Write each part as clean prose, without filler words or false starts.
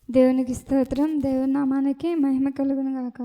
దేవునికి స్తోత్రం. దేవుని నామానికి మహిమ కలుగును గాక.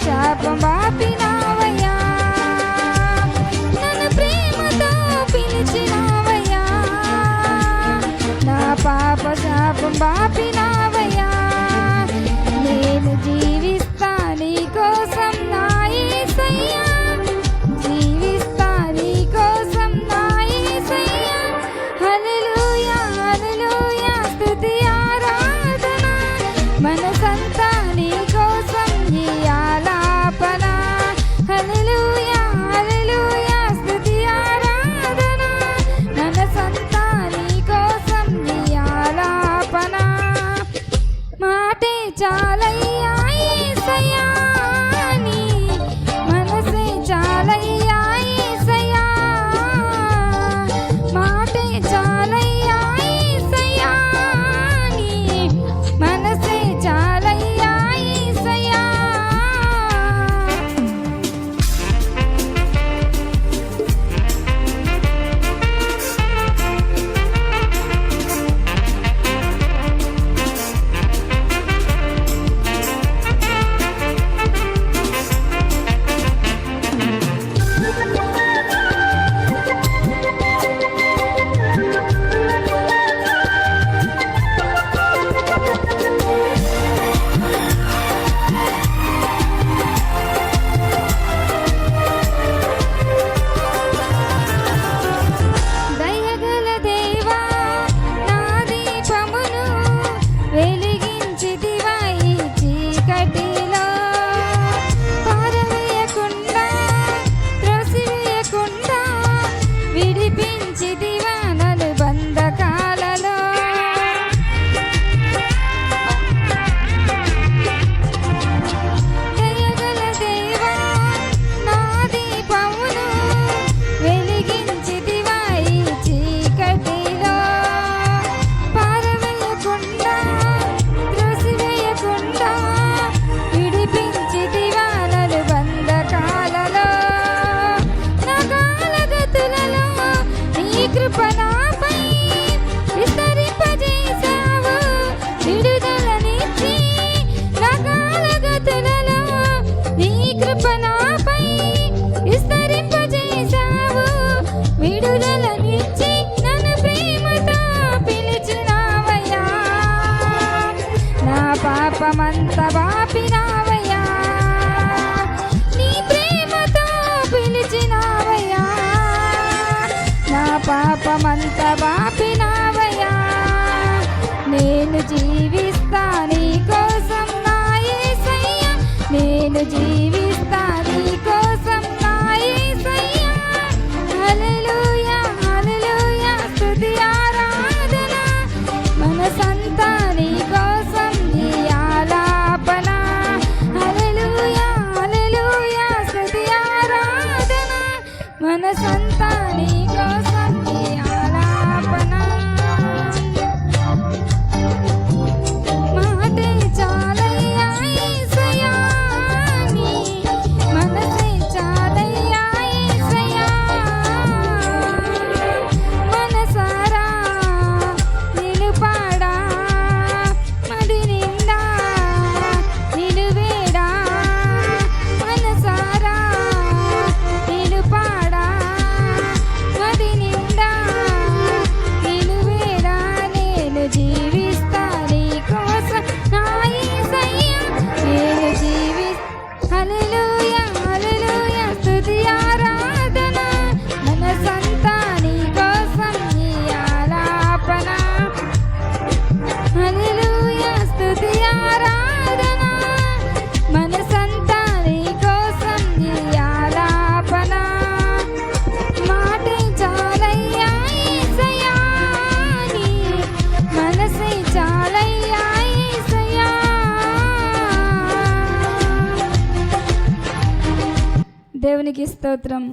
శాపం బాపినావయ్యా, నన్ను ప్రేమతో పిలిచినావయ్యా, నా పాప శాపం బాపినావయ్యా. నేను జీవిస్తా నీ కోసం నా యేసయ్యా, జీవిస్తా నీ కోసం నా యేసయ్యా. హల్లెలూయా హల్లెలూయా స్తుతి ఆరాధన, మనసంతా నీ కోసం ఈ ఆలాపన. హల్లెలూయా హల్లెలూయా స్తుతి ఆరాధన, మనసంతా నీ కోసం ఈ ఆలాపన. మాటే చాలయ్యా యేసయ్యా, నీ మనసే చాలయ్యా యేసయ్యా, మాటే చాలయ్యా యేసయ్యా, నీ మనసే చాలయ్యా యేసయ్యా. పాపమంత బాపినావయ్యా, నీ ప్రేమతో పిలిచినావయ్యా, నా పాపమంత బాపినావయ్యా, నేను జీవిస్తా నీ కోసం నా యేసయ్యా, నేను జీవిస్తా నీ కోసం నా యేసయ్యా. హల్లెలూయా హల్లెలూయా స్తుతి ఆరాధన, మనసంతా నీ కోసం నీ ఆలాపన. హల్లెలూయా హల్లెలూయా స్తుతి ఆరాధన, మనసంతా నీ కోసం నీ ఆలాపన. మాటే చాలయ్యా యేసయ్యా, నీ మనసే చాలయ్యా యేసయ్యా, మనసారా నిలుపాడా, మది నిండా నిలువేడా, మనసారా నిలుపాడా, మది నిండా నిలువేడా, నేను జీవిస్తా నీ కోసం నా యేసయ్యా, నేను హల్లెలూయా హల్లెలూయా స్తుతి ఆరాధన, మనసంతా నీ కోసం నీ ఆలాపన. హల్లెలూయా స్తుతి ఆరాధన, మనసంతా నీ కోసం నీ ఆలాపన. మాటే చాలయ్యా యేసయ్యా, నీ మనసే చాలయ్యా యేసయ్యా. దేవునికి స్తోత్రం.